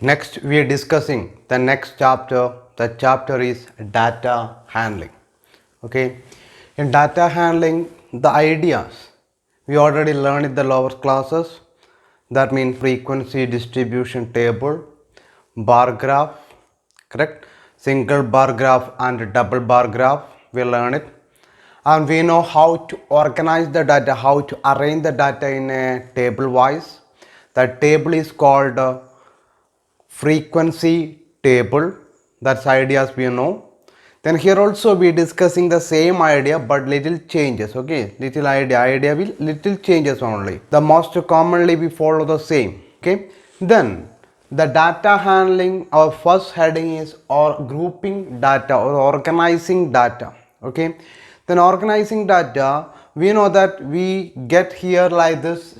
Next, we are discussing the next chapter. The chapter is data handling. Okay, in data handling, the ideas we already learned in the lower classes. That means frequency distribution table, bar graph, correct? Single bar graph and double bar graph. We learn it, and we know how to organize the data, how to arrange the data in a table wise. That table is called frequency table. That's ideas we know. Then here also we discussing the same idea but little changes. Okay, little idea will little changes only. The most commonly we follow the same. Okay, then the data handling, our first heading is or grouping data or organizing data. Okay, then organizing data, we know that we get here like this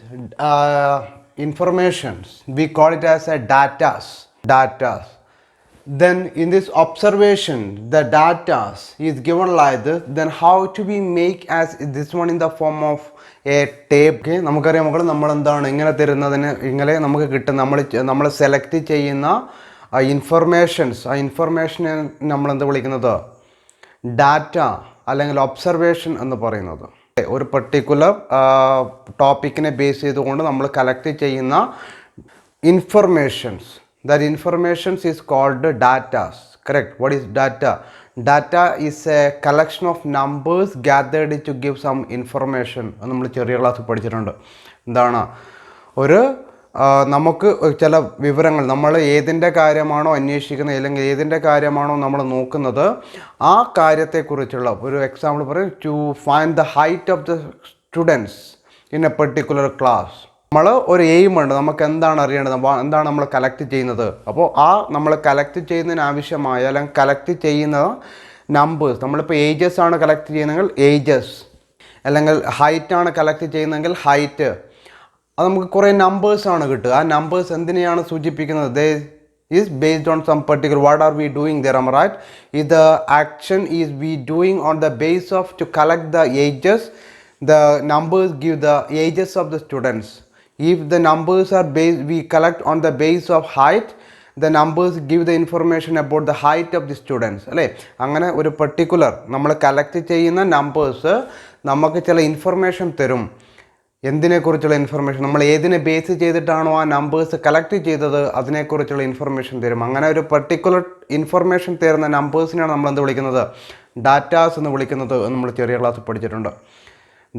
informations, we call it as a datas. Then in this observation, the data is given like this. Then how to be make as this one in the form of a table. Okay, നമുക്കറിയാം മക്കൾ നമ്മൾ എന്താണ് ഇങ്ങനെ തരുന്നതിന് ഇങ്ങനെ നമുക്ക് കിട്ടും നമ്മൾ സെലക്ട് ചെയ്യുന്ന ഇൻഫർമേഷൻസ്, ആ ഇൻഫർമേഷനെ നമ്മൾ എന്ത് വിളിക്കുന്നത് ഡാറ്റ അല്ലെങ്കിൽ ഒബ്സർവേഷൻ എന്ന് പറയുന്നത്. ഒരു പർട്ടിക്കുലർ ടോപ്പിക്കിനെ ബേസ് ചെയ്തുകൊണ്ട് നമ്മൾ കളക്ട് ചെയ്യുന്ന informations, that information is called data. Correct? What is data? Data is a collection of numbers gathered to give some information. നമ്മൾ ചെറിയ ക്ലാസ് പഠിച്ചിട്ടുണ്ട്. എന്താണ് ഒരു നമുക്ക് ചില വിവരങ്ങൾ, നമ്മൾ ഏതിൻ്റെ കാര്യമാണോ അന്വേഷിക്കുന്നത് അല്ലെങ്കിൽ ഏതിൻ്റെ കാര്യമാണോ നമ്മൾ നോക്കുന്നത്, ആ കാര്യത്തെക്കുറിച്ചുള്ള ഒരു എക്സാമ്പിൾ പറയും. To find the height of the students in a particular class. നമ്മൾ ഒരു എയിം ഉണ്ട്, നമുക്ക് എന്താണ് അറിയേണ്ടത്, എന്താണ് നമ്മൾ കളക്ട് ചെയ്യുന്നത്. അപ്പോൾ ആ നമ്മൾ കളക്ട് ചെയ്യുന്നതിന് ആവശ്യമായ അല്ലെങ്കിൽ കളക്ട് ചെയ്യുന്ന നമ്പേഴ്സ്, നമ്മളിപ്പോൾ ഏജസ് ആണ് കളക്ട് ചെയ്യുന്നതെങ്കിൽ ഏജസ്, അല്ലെങ്കിൽ ഹൈറ്റ് ആണ് കളക്ട് ചെയ്യുന്നതെങ്കിൽ ഹൈറ്റ്, അത് നമുക്ക് കുറേ നമ്പേഴ്സാണ് കിട്ടുക. ആ നമ്പേഴ്സ് എന്തിനെയാണ് സൂചിപ്പിക്കുന്നത്? They is based on some particular what are we doing there, am I right? If the action is we doing on the base of to collect the ages, the numbers give the ages of the students. If the numbers are based, we collect on the base of height, the numbers give the information about the height of the students. അല്ലേ, അങ്ങനെ ഒരു particular നമ്മൾ collect ചെയ്യുന്ന numbers നമുക്ക് ചില information തരും. എന്തിനെക്കുറിച്ചുള്ള information, നമ്മൾ ഏതിനെ ബേസ് ചെയ്തിട്ടാണോ ആ നമ്പേഴ്സ് കളക്ട് ചെയ്തത് അതിനെക്കുറിച്ചുള്ള ഇൻഫർമേഷൻ തരും. അങ്ങനെ ഒരു പെർട്ടിക്കുലർ ഇൻഫർമേഷൻ തരുന്ന നമ്പേഴ്സിനാണ് നമ്മൾ എന്ത് വിളിക്കുന്നത്, ഡാറ്റാസ് എന്ന് വിളിക്കുന്നത് എന്ന് നമ്മൾ ചെറിയ ക്ലാസ് പഠിച്ചിട്ടുണ്ട്.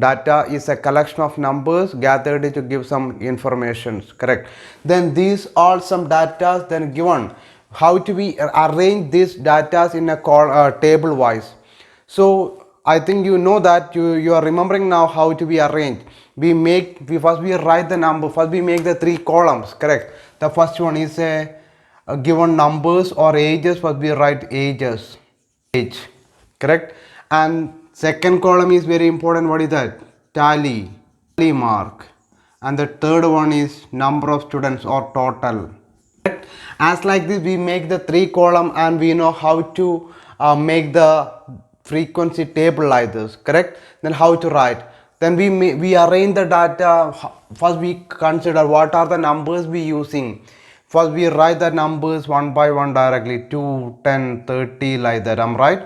Data is a collection of numbers gathered to give some informations. Correct? Then these are some data then given. How to we arrange these data in a table wise. So I think you know that you are remembering now how to be arranged. First we write the number. First we make the 3 columns. Correct? The first one is a given numbers or ages. First we write ages. Age. Correct? And second column is very important. What is that? Tally mark. And the third one is number of students or total. As like this we make the 3 column and we know how to make the frequency table like this. Correct? Then how to write. Then we arrange the data. First we consider what are the numbers we using. First we write the numbers one by one directly, 2, 10, 30 like that. I'm right.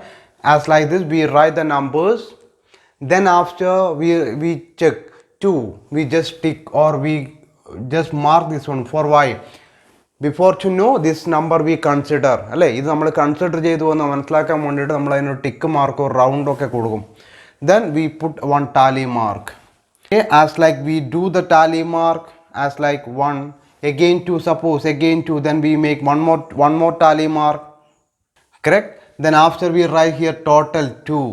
As like this we write the numbers. Then after we check 2, we just tick or we just mark this one. For why? Before to know this number we consider. അല്ലേ, ഇത് നമ്മൾ consider ചെയ്തു എന്ന് മനസ്സിലാക്കാൻ വേണ്ടിയിട്ട് നമ്മൾ അതിനൊരു tick Marco റൗണ്ടോ ഒക്കെ കൊടുക്കും. Then we put one tally mark. Okay, as like we do the tally mark as like 1, again 2, suppose again 2, then we make one more tally mark. Correct? Then after we write here total 2,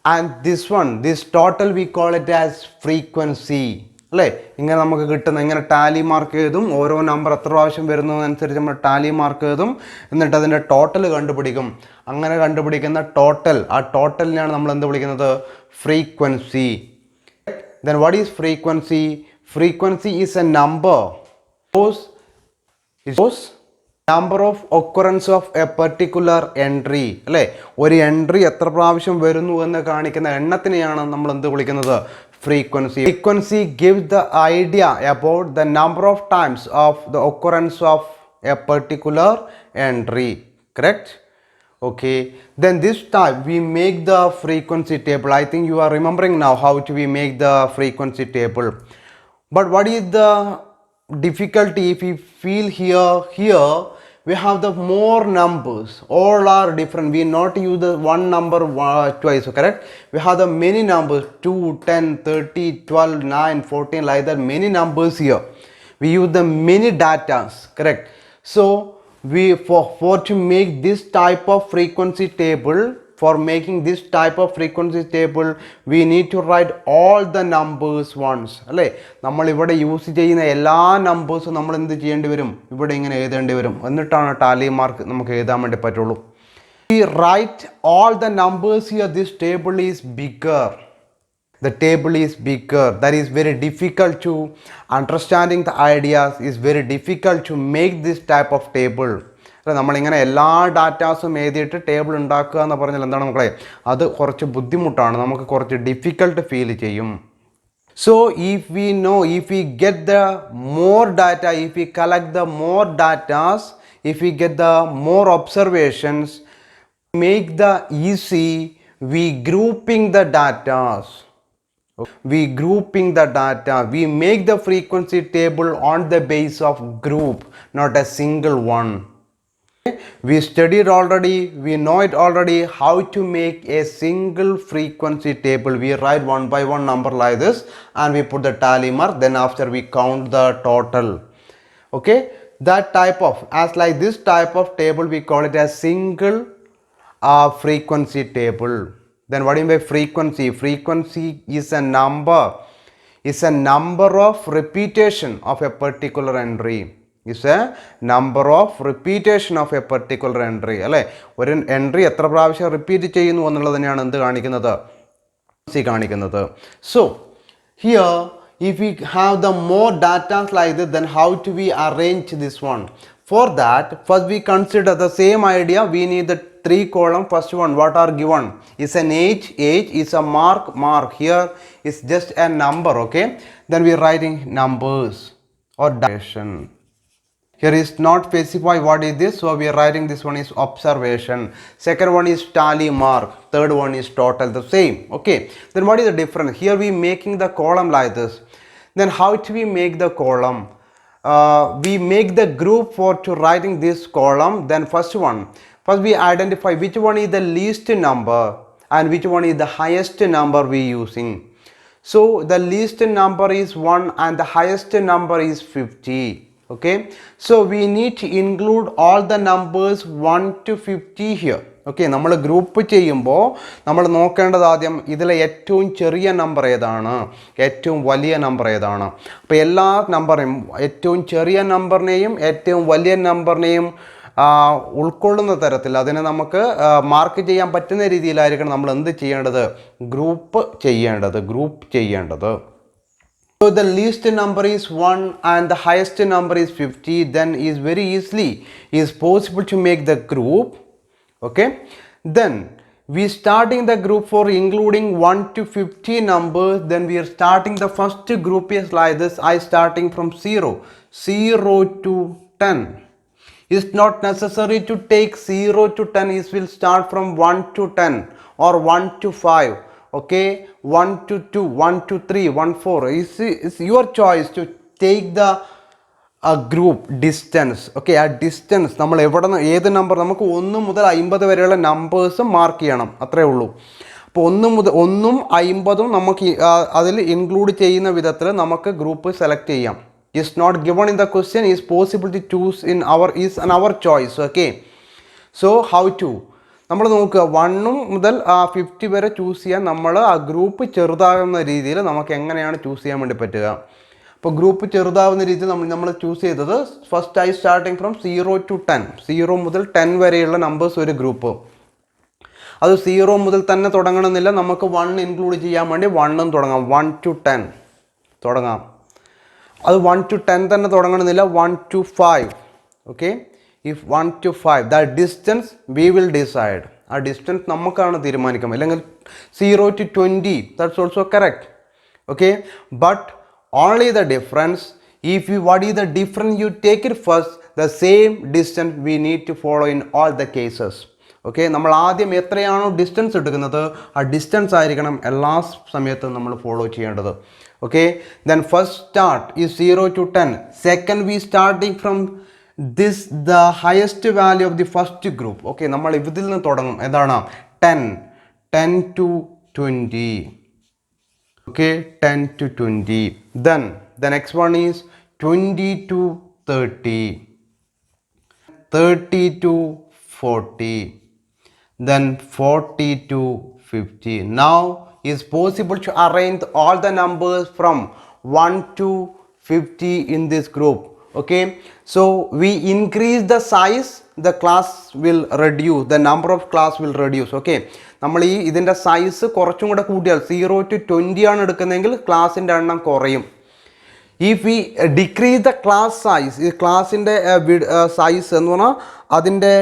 and this total we call it as frequency. അല്ലേ, ഇങ്ങനെ നമുക്ക് കിട്ടുന്ന ഇങ്ങനെ Tally mark ചെയ്തും ഓരോ number എത്ര പ്രാവശ്യം വരുന്നതനുസരിച്ച് നമ്മൾ ടാലി മാർക്ക് ചെയ്തും എന്നിട്ട് അതിൻ്റെ ടോട്ടൽ കണ്ടുപിടിക്കും. അങ്ങനെ കണ്ടുപിടിക്കുന്ന ടോട്ടൽ, ആ ടോട്ടലിനെയാണ് നമ്മൾ എന്ത് വിളിക്കുന്നത്, frequency. Then what is frequency? Frequency is a number. Suppose number of occurrence of A particular entry അല്ലേ, ഒരു എൻട്രി എത്ര പ്രാവശ്യം വരുന്നു എന്ന് കാണിക്കുന്ന എണ്ണത്തിനെയാണ് നമ്മൾ എന്ത് വിളിക്കുന്നത്? frequency. Frequency gives the idea about the number of times of the occurrence of a particular entry. Correct? Okay. Then this time we make the frequency table. I think you are remembering now how to we make the frequency table. But what is the difficulty if we feel here we have the more numbers, all are different, we not use the one number twice, correct? We have the many numbers 2, 10, 30, 12, 9, 14 like that, many numbers here. We use the many datas, correct? So we for to make this type of frequency table, for making this type of frequency table we need to write all the numbers once അല്ലേ. നമ്മൾ ഇവിടെ use ചെയ്യുന്ന എല്ലാ നമ്പേഴ്സും നമ്മൾ എന്ത് ചെയ്യേണ്ടി വരും? ഇവിടെ ഇങ്ങനെ എഴുതേണ്ടി വരും. എന്നിട്ടാണ് ടാലി മാർക്ക് നമുക്ക് എഴുതാൻ വേണ്ടി പറ്റുള്ളൂ. We write all the numbers here. This table is bigger. The table is bigger. That is very difficult to understanding the ideas. Is very difficult to make this type of table. നമ്മളിങ്ങനെ എല്ലാ ഡാറ്റാസും എഴുതിയിട്ട് table ഉണ്ടാക്കുക എന്ന് പറഞ്ഞാൽ എന്താണ് മക്കളെ? അത് കുറച്ച് ബുദ്ധിമുട്ടാണ്, നമുക്ക് കുറച്ച് ഡിഫിക്കൽട്ട് ഫീൽ ചെയ്യും. So if we get the more data, if we collect the more datas, if we get the more observations, make the easy, we grouping the datas. We grouping the data. We make the frequency table on the base of group, not a single one. We studied already, we know it already how to make a single frequency table. We write one by one number like this and we put the tally mark, then after we count the total. Okay, that type of, as like this type of table we call it as single frequency table. Then what do you mean by frequency? Frequency is a number of repetition of a particular entry. Is a number of repetition of a particular entry അല്ലേ. ഒരു entry എത്ര പ്രാവശ്യം repeat ചെയ്യുന്നു എന്നുള്ളത് തന്നെയാണ് എന്ത് കാണിക്കുന്നത്? കാണിക്കുന്നത്. So here if we have the more data like this, then how do we arrange this one? For that, first we consider the same idea. We need the 3 column. First one, what are given is an age is a mark here is just a number. Okay, then we are writing numbers or duration. Here is not specified what is this, so we are writing this one is observation. Second one is tally mark. Third one is total, the same. Okay, then what is the difference? Here we making the column like this. Then how do we make the column? We make the group for to writing this column. Then first we identify which one is the least number and which one is the highest number we using. So the least number is 1 and the highest number is 50. Okay, so we need to include all the numbers 1 to 50 here. Okay, നമ്മൾ group ചെയ്യുമ്പോൾ നമ്മൾ നോക്കേണ്ടത് ആദ്യം ഇതിലെ ഏറ്റവും ചെറിയ number ഏതാണ്, ഏറ്റവും വലിയ നമ്പർ ഏതാണ്. അപ്പോൾ എല്ലാ നമ്പറിനെയും, ഏറ്റവും ചെറിയ നമ്പറിനെയും ഏറ്റവും വലിയ നമ്പറിനെയും ഉൾക്കൊള്ളുന്ന തരത്തിൽ അതിനെ നമുക്ക് മാർക്ക് ചെയ്യാൻ പറ്റുന്ന രീതിയിലായിരിക്കണം നമ്മൾ എന്ത് ചെയ്യേണ്ടത്? ഗ്രൂപ്പ് ചെയ്യേണ്ടത്. So the least number is 1 and the highest number is 50, then is very easily is possible to make the group. Okay, then we starting the group for including 1 to 50 numbers. Then we are starting the first group is like this. I starting from 0 to 10. It's not necessary to take 0 to 10. It will start from 1 to 10 or 1 to 5. Okay, 1 to 2, 1 to 3, 1 4. It's your choice to take the group distance. Okay, a distance നമ്മൾ എവിടെ നിന്ന് ഏത് number നമുക്ക് 1 മുതൽ 50 വരെയുള്ള numbers mark ചെയ്യണം, അത്രേ ഉള്ളൂ. അപ്പോൾ 1 മുതൽ 1ഉം 50ഉം നമുക്ക് അതിൽ ഇൻക്ലൂഡ് ചെയ്യുന്ന വിധത്തിൽ നമുക്ക് ഗ്രൂപ്പ് സെലക്ട് ചെയ്യാം. Is not given in the question, is possible to choose in our choice. Okay, so how to നമ്മൾ നോക്കുക 1 മുതൽ 50 വരെ ചൂസ് ചെയ്യാൻ നമ്മൾ ആ ഗ്രൂപ്പ് ചെറുതാകുന്ന രീതിയിൽ നമുക്ക് എങ്ങനെയാണ് ചൂസ് ചെയ്യാൻ വേണ്ടി പറ്റുക? അപ്പോൾ ഗ്രൂപ്പ് ചെറുതാവുന്ന രീതിയിൽ നമ്മൾ ചൂസ് ചെയ്തത് ഫസ്റ്റ് ആയി സ്റ്റാർട്ടിങ് ഫ്രം 0 to 10, 0 മുതൽ 10 വരെയുള്ള നമ്പേഴ്സ് ഒരു ഗ്രൂപ്പ്. അത് 0 മുതൽ തന്നെ തുടങ്ങണമെന്നില്ല, നമുക്ക് 1 ഇൻക്ലൂഡ് ചെയ്യാൻ വേണ്ടി 1ഉം തുടങ്ങാം, 1 to 10 തുടങ്ങാം. അത് 1 to 10 തന്നെ തുടങ്ങണമെന്നില്ല, 1 to 5. Okay, if 1 to 5, the distance we will decide. A distance നമുക്കാണ് തീരുമാനിക്കാം. അല്ലെങ്കിൽ 0 to 20, that's also correct. Okay, but only the difference, if you, what is the difference you take it first, the same distance we need to follow in all the cases. Okay, നമ്മൾ ആദ്യം എത്രയാണോ distance എടുക്കുന്നത് ആ distance ആയിരിക്കണം എല്ലാ സമയത്തും നമ്മൾ follow ചെയ്യേണ്ടത്. ഓക്കെ, ദെൻ ഫസ്റ്റ് സ്റ്റാർട്ട് ഈ 0 to 10. Second we starting from this the highest value of the first group. Okay, നമ്മൾ ഇതിൽ നിന്ന് തുടങ്ങും. ഏതാണ്? 10 to 20. Okay, 10 to 20. Then the next one is 20 to 30, 30 to 40, then 40 to 50. Now is possible to arrange all the numbers from 1 to 50 in this group. Okay, so we increase the size, the class will reduce, the number of class will reduce. Okay, നമ്മൾ ഈ ഇതിൻ്റെ size കുറച്ചും കൂടെ കൂട്ടിയാൽ 0 to 20 ആണ് എടുക്കുന്നതെങ്കിൽ ക്ലാസ്സിൻ്റെ എണ്ണം കുറയും. If we decrease the class size, ഈ ക്ലാസ്സിൻ്റെ സൈസ് എന്ന് പറഞ്ഞാൽ അതിൻ്റെ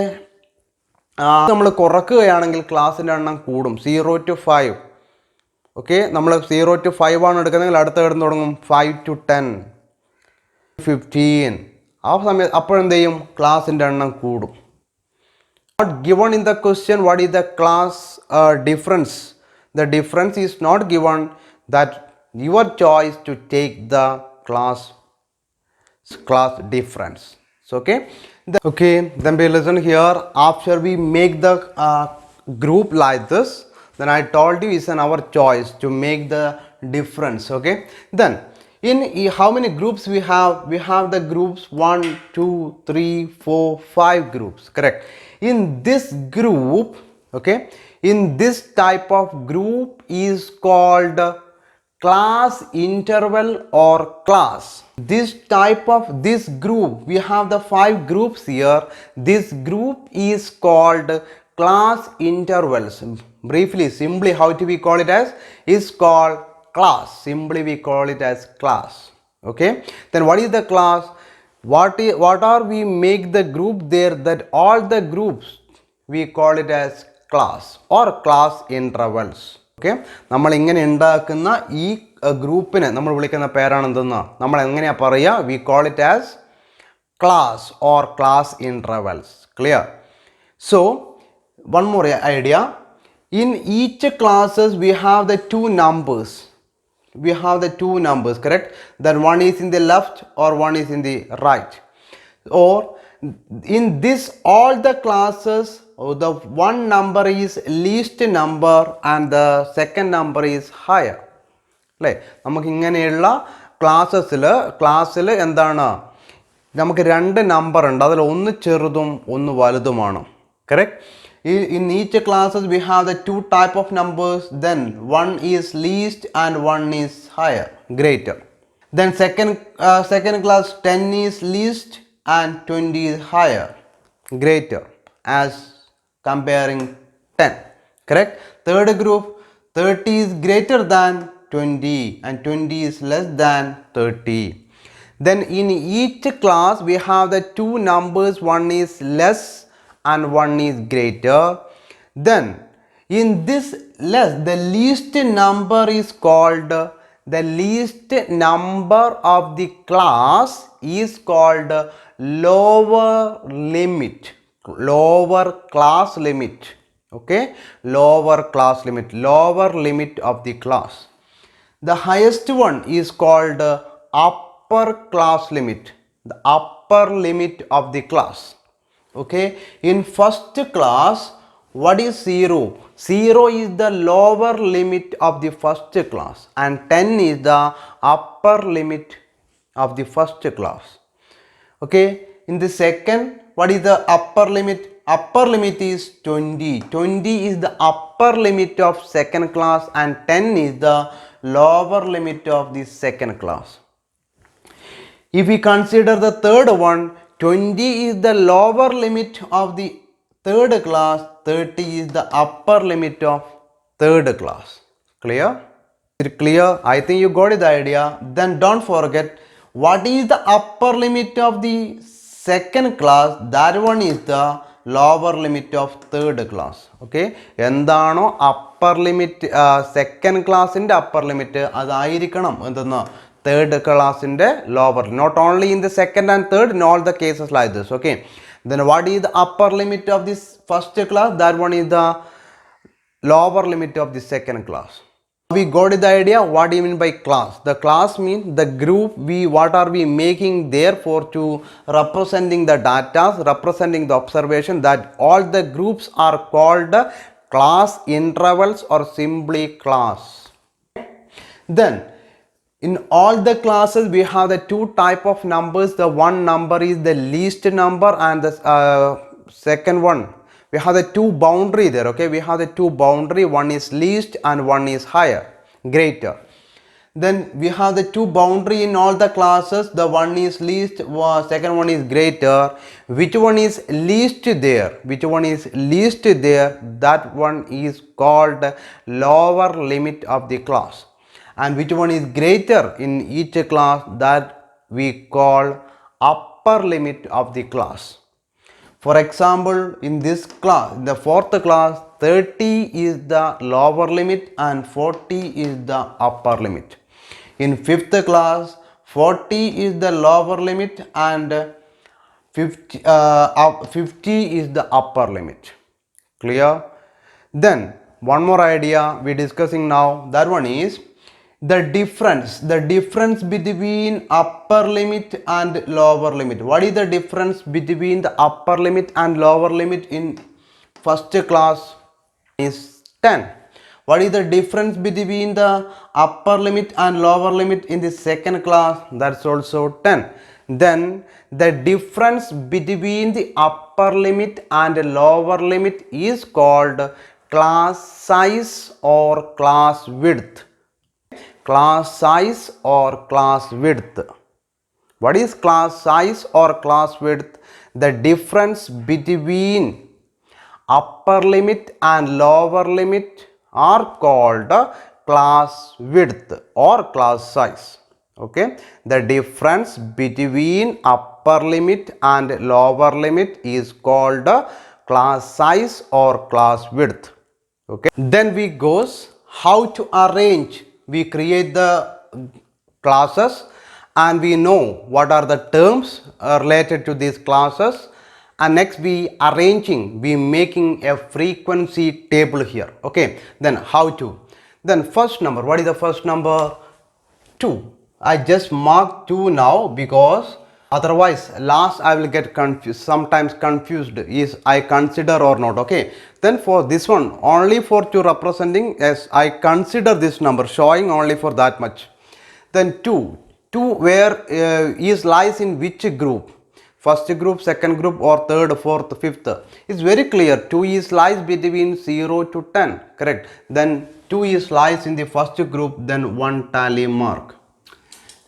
നമ്മൾ കുറക്കുകയാണെങ്കിൽ ക്ലാസ്സിൻ്റെ എണ്ണം കൂടും. 0 to 5. ഓക്കെ, നമ്മൾ 0 to 5 ആണ് എടുക്കുന്നതെങ്കിൽ അടുത്ത കിടന്ന് തുടങ്ങും 5 to 10, 15. ആ സമയത്ത് അപ്പോഴെന്ത് ചെയ്യും? ക്ലാസ്സിൻ്റെ എണ്ണം കൂടും. Not given in the question what is the class difference. The difference is not given, that your choice to take the class difference. So okay, then we listen here. After we make the group like this, then I told you it's our choice to make the difference. Okay, then in how many groups we have the groups 1 2 3 4 5 groups, correct? In this group, okay, in this type of group is called class interval or class. This type of this group, we have the 5 groups here. This group is called class intervals. Briefly, simply, how do we call it as? Is called class. Simply we call it as class. Okay, then what is the class? What are we make the group there, that all the groups we call it as class or class intervals. Okay, നമ്മൾ ഇങ്ങനെ ഉണ്ടാക്കുന്ന ഈ ഗ്രൂപ്പിനെ നമ്മൾ വിളിക്കുന്ന പേരാണ് എന്തെന്ന് നമ്മൾ എങ്ങനെയാ പറയുക? we call it as class or class intervals. Clear? So one more idea, in each classes we have the two numbers. We have the two numbers, correct? That one is in the left or one is in the right. Or in this all the classes, the one number is least number and the second number is higher. അല്ലേ, നമുക്ക് ഇങ്ങനെയുള്ള ക്ലാസ്സിൽ എന്താണ്, നമുക്ക് രണ്ട് number ഉണ്ട്, അതിൽ ഒന്ന് ചെറുതും ഒന്ന് വലുതുമാണ്. Correct? In each classes we have the two type of numbers, then one is least and one is higher, greater. Then second class 10 is least and 20 is higher, greater, as comparing 10, correct? Third group 30 is greater than 20 and 20 is less than 30. Then in each class we have the two numbers, one is less and one is greater. Then in this less, the least number is called, the least number of the class is called lower limit, lower class limit. Okay, lower class limit, lower limit of the class. The highest one is called upper class limit, the upper limit of the class. Okay, in first class, what is 0? 0 is the lower limit of the first class and 10 is the upper limit of the first class. Okay, in the second, what is the upper limit? Upper limit is 20. 20 is the upper limit of second class and 10 is the lower limit of the second class. If we consider the third one, 20 is the lower limit of the third class, 30 is the upper limit of third class. Clear? Is it clear? I think you got the idea. Then don't forget, what is the upper limit of the second class, that one is the lower limit of third class. Okay, എന്താണോ upper limit second classൻ്റെ upper limit അതായിരിക്കണം എന്തെന്ന് third classൻ്റെ lower, not only in the second and third, in all the cases like this. Okay, then what is the upper limit of this first class? That one is the lower limit of the second class. We got the idea what do you mean by class. The class means the group what are we making therefore to representing the data, representing the observation, that all the groups are called class intervals or simply class. Then in all the classes we have the two type of numbers. The one number is the least number and the second one we have the two boundary there. Okay, we have the two boundary, one is least and one is higher, greater. Then we have the two boundary in all the classes. The one is least, second one is greater. Which one is least there? Which one is least there? That one is called lower limit of the class. And which one is greater in each class? That we call upper limit of the class. For example, in this class, in the fourth class, 30 is the lower limit and 40 is the upper limit. In fifth class, 40 is the lower limit and 50 is the upper limit. Clear? Then one more idea we discussing now, that one is the difference between upper limit and lower limit. What is the difference between the upper limit and lower limit in first class? Is 10. What is the difference between the upper limit and lower limit in the second class? That's also 10. Then the difference between the upper limit and lower limit is called class size or class width. Class size or class width. What is class size or class width? The difference between upper limit and lower limit are called class width or class size. Okay, the difference between upper limit and lower limit is called class size or class width. Okay, then we goes how to arrange. We create the classes and we know what are the terms related to these classes, and next we making a frequency table here. Okay, then how to? Then first number, what is the first number? 2. I just marked 2 now because otherwise last I will get confused, sometimes confused is I consider or not. Okay, then for this one only for to representing, as I consider this number showing only for that much. Then 2 where is lies in which group? First group, second group or third, fourth, fifth? It's very clear. 2 is lies between 0 to 10, correct? Then 2 is lies in the first group, then 1 tally mark.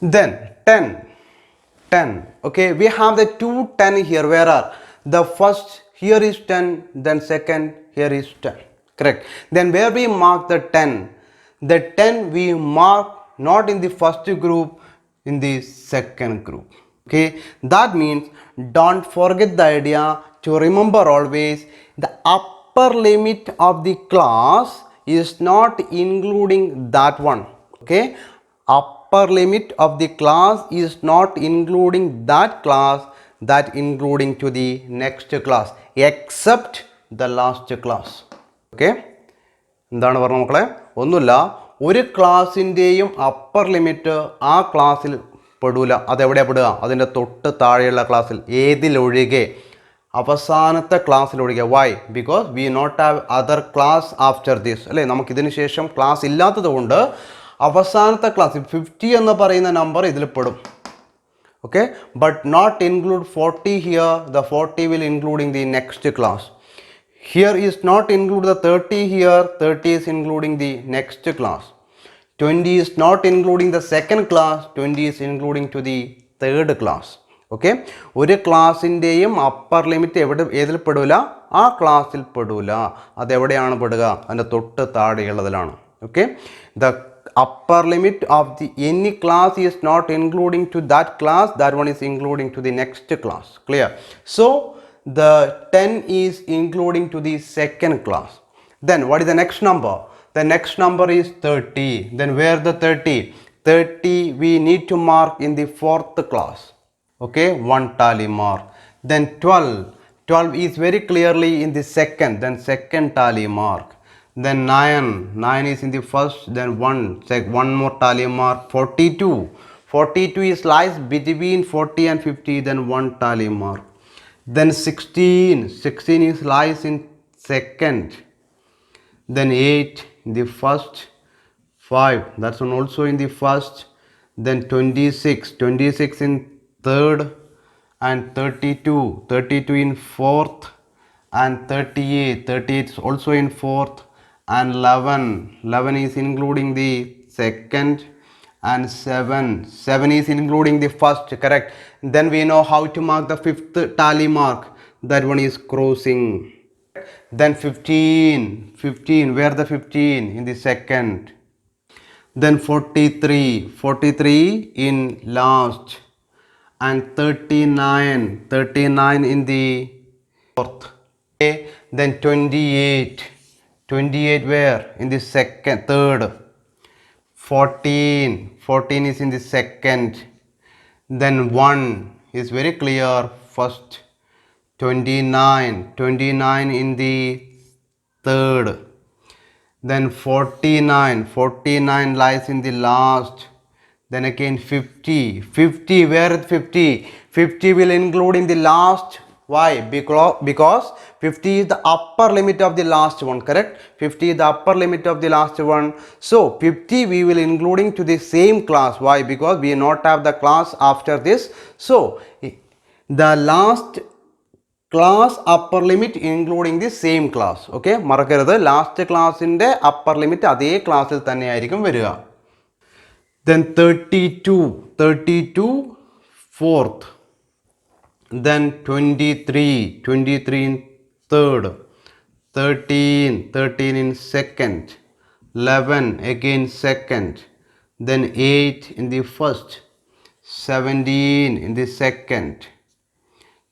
Then 10. Okay, we have the 2 10 here. Where are the first? Here is 10, then second, here is 10, correct? Then where we mark the 10? The 10 we mark not in the first group, in the second group. Okay, that means don't forget the idea to remember always the upper limit of the class is not including that one. Okay, upper limit of the class is not including that class, that including to the next class except the last class. Okay, എന്താണ് പറഞ്ഞ മക്കളെ? ഒന്നുമില്ല, ഒരു ക്ലാസ്സിൻ്റെയും upper limit ആ ക്ലാസ്സിൽ പെടൂല. അതെവിടെയാണ് പെടുക? അതിൻ്റെ തൊട്ട് താഴെയുള്ള ക്ലാസ്സിൽ. ഏതിലൊഴികെ? അവസാനത്തെ ക്ലാസ്സിലൊഴികെ. Why? Because we not have other class after this, അല്ലേ? നമുക്കിതിന് ശേഷം ക്ലാസ് ഇല്ലാത്തത് കൊണ്ട് അവസാനത്തെ ക്ലാസ് 50 എന്ന് പറയുന്ന നമ്പർ ഇതിൽ പെടും. Okay, but not include 40 here. The 40 will including the next class. Here is not include the 30 here. 30 is including the next class. 20 is not including the second class. 20 is including to the third class. Okay, ഒരു ക്ലാസ്സിൻ്റെയും upper limit ഏതിൽ പെടൂല? ആ ക്ലാസ്സിൽ പെടൂല. അതെവിടെയാണ് പെടുക? അതിൻ്റെ തൊട്ട് താഴെയുള്ളതിലാണ്. Okay, the upper limit of the any class is not including to that class, that one is including to the next class. Clear? So the 10 is including to the second class. Then what is the next number? The next number is 30. Then where the 30? 30 we need to mark in the fourth class. Okay, one tally mark. Then 12. 12 is very clearly in the second, then second tally mark. Then 9. 9 is in the first, then one more tally mark. 42. 42 is lies between 40 and 50, then one tally mark. Then 16. 16 is lies in second. Then 8 in the first. 5, that's one also in the first. Then 26. 26 in third. And 32. 32 in fourth. And 38. 38 is also in fourth. And 11. 11 is including the second. And 7. 7 is including the first. Correct. Then we know how to mark the fifth tally mark. That one is crossing. Then 15. 15. Where the 15? In the second. Then 43. 43 in last. And 39. 39 in the fourth. Okay. Then 28. 28 where? In the second, third. 14. 14 is in the second. Then 1 is very clear, first. 29. 29 in the third. Then 49. 49 lies in the last. Then again 50. 50, where is 50? 50 will include in the last. Why? Because 50 is the upper limit of the last one, correct? 50 is the upper limit of the last one. So 50 we will including to the same class. Why? Because we not have the class after this. So the last class upper limit including the same class. Okay, മറക്കരുത്, last ക്ലാസിന്റെ upper limit അതേ ക്ലാസ്സിൽ തന്നെയായിരിക്കും വരിക. Then 32. 32 fourth. Then 23. 23 in third. 13. 13 in second. 11 again second. Then 8 in the first. 17 in the second.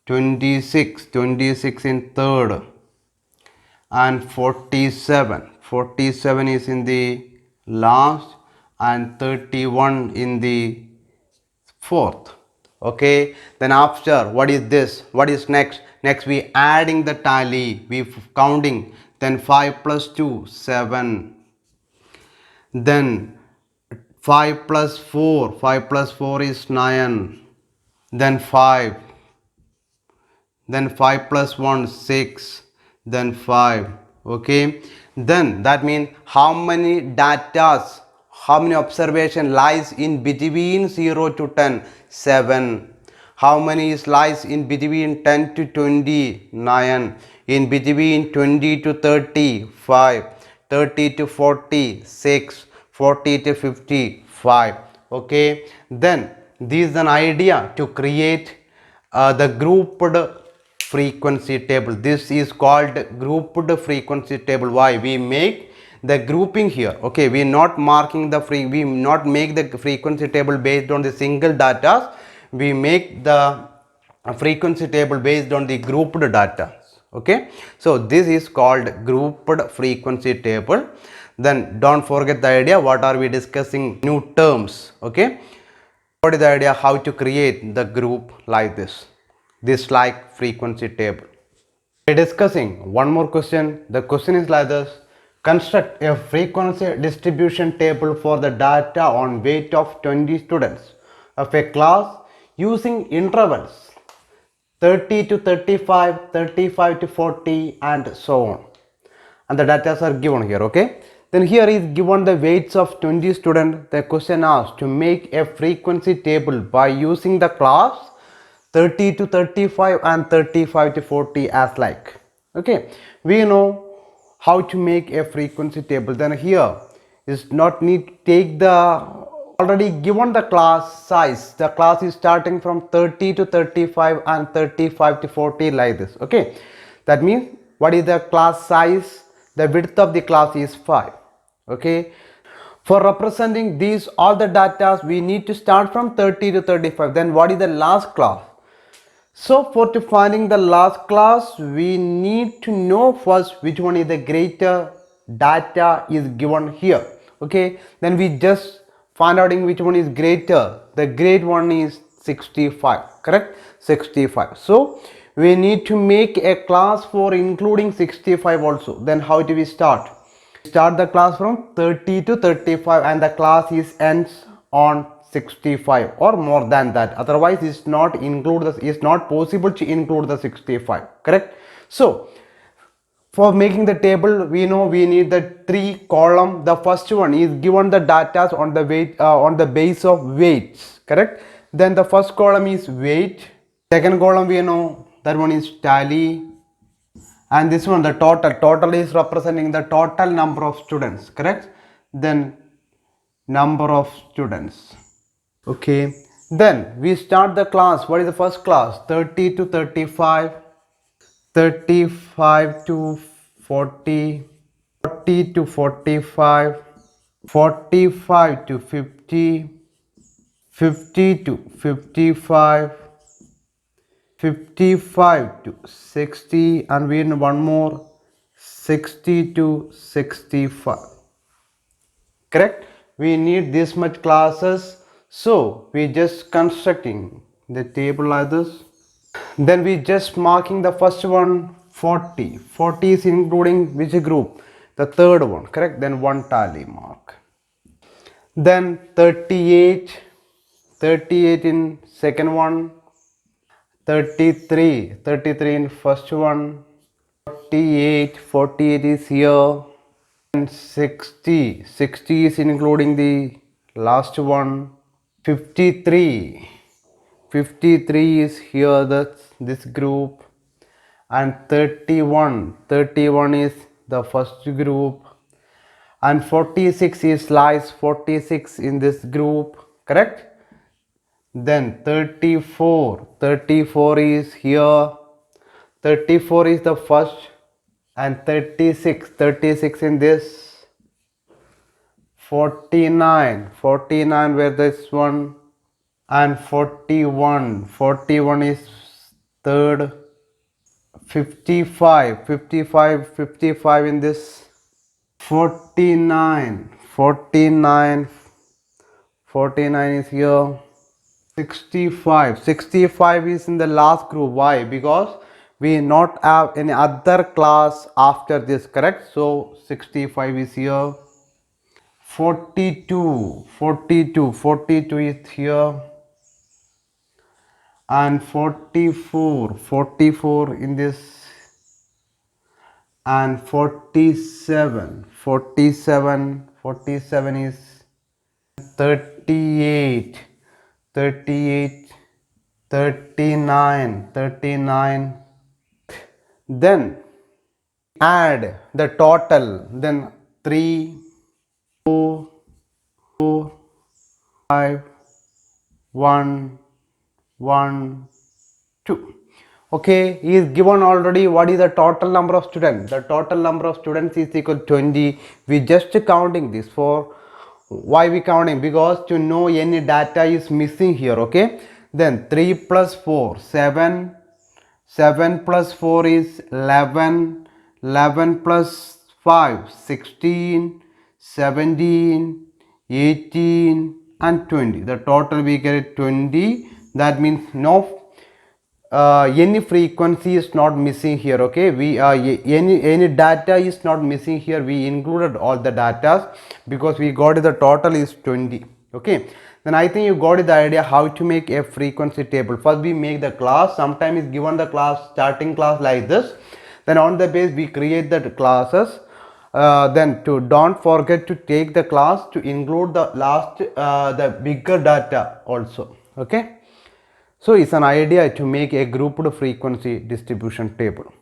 26. 26 in third. And 47. 47 is in the last. And 31 in the fourth. Okay, then after, what is this? What is next? Next we adding the tally, we counting. Then 5 plus 2, 7. Then 5 plus 4. 5 plus 4 is 9. Then 5. Then 5 plus 1, 6. Then 5. Okay, then that means how many datas, how many observation lies in between 0 to 10? 7. How many is lies in between 10 to 20? 9. In between 20 to 30? 5. 30 to 40? 6. 40 to 50? 5. Okay, then this is an idea to create the grouped frequency table. This is called grouped frequency table. Why? We make the grouping here. Okay, we not marking the we not make the frequency table based on the single data. We make the frequency table based on the grouped data. Okay, so this is called grouped frequency table. Then don't forget the idea, what are we discussing? New terms. Okay, what is the idea how to create the group like this like frequency table. We're discussing one more question. The question is like this: construct a frequency distribution table for the data on weight of 20 students of a class using intervals 30 to 35, 35 to 40 and so on. And the data are given here. Okay, then here is given the weights of 20 students. The question asks to make a frequency table by using the class 30 to 35 and 35 to 40 as like. Okay, we know how to make a frequency table. Then here is not need to take the already given the class size. The class is starting from 30 to 35 and 35 to 40 like this. Okay, that means what is the class size? The width of the class is 5. Okay, For representing these all the data, we need to start from 30 to 35. Then what is the last class? So for finding the last class, we need to know first which one is the greater data is given here. Okay, then we just find out in which one is greater. The great one is 65, correct? 65. So we need to make a class for including 65 also. Then how do we start? Start the class from 30 to 35 and the class is ends on 65 or more than that, otherwise it's not include the, it's not possible to include the 65, correct? So for making the table, we know we need the 3 column. The first one is given the data on the weight on the base of weights, correct? Then the first column is weight, second column we know that one is tally, and this one the total is representing the total number of students, correct? Then number of students. Okay, then we start the class. What is the first class? 30 to 35, 35 to 40, 40 to 45, 45 to 50, 50 to 55, 55 to 60, and we need one more, 60 to 65, correct? We need this much classes, so we just constructing the table like this. Then we just marking the first one 40. 40 is including which group? The third one, correct? Then one tally mark. Then 38, 38 in second one, 33, 33 in first one, 48, 48 is here, and 60, 60 is including the last one, 53, 53 is here, that's this group, and 31, 31 is the first group, and 46 is lies 46 in this group, correct? Then 34, 34 is here, 34 is the first, and 36, 36 in this, 49, 49 where this one, and 41, 41 is third, 55, 55, 55 in this, 49, 49, 49 is here, 65, 65 is in the last group. Why? Because we not have any other class after this, correct? So 65 is here, 42, 42, 42 is here, and 44, 44 in this, and 47, 47, 47 is 38, 38, 39, 39. Then add the total, then 3, 4, 4, 5, 1, 1, 2. Okay, he is given already what is the total number of students. The total number of students is equal to 20. We just counting this. For why we counting? Because to know any data is missing here. Okay, then 3 plus 4, 7, 7 plus 4 is 11, 11 plus 5, 16, 17, 18, and 20. The total we get 20. That means no any frequency is not missing here. Okay, we any data is not missing here. We included all the data because we got the total is 20. Okay, then I think you got the idea how to make a frequency table. First we make the class. Sometimes is given the class starting class like this, then on the base we create the classes. Then to don't forget to take the class to include the last the bigger data also. Okay, so it's an idea to make a grouped frequency distribution table.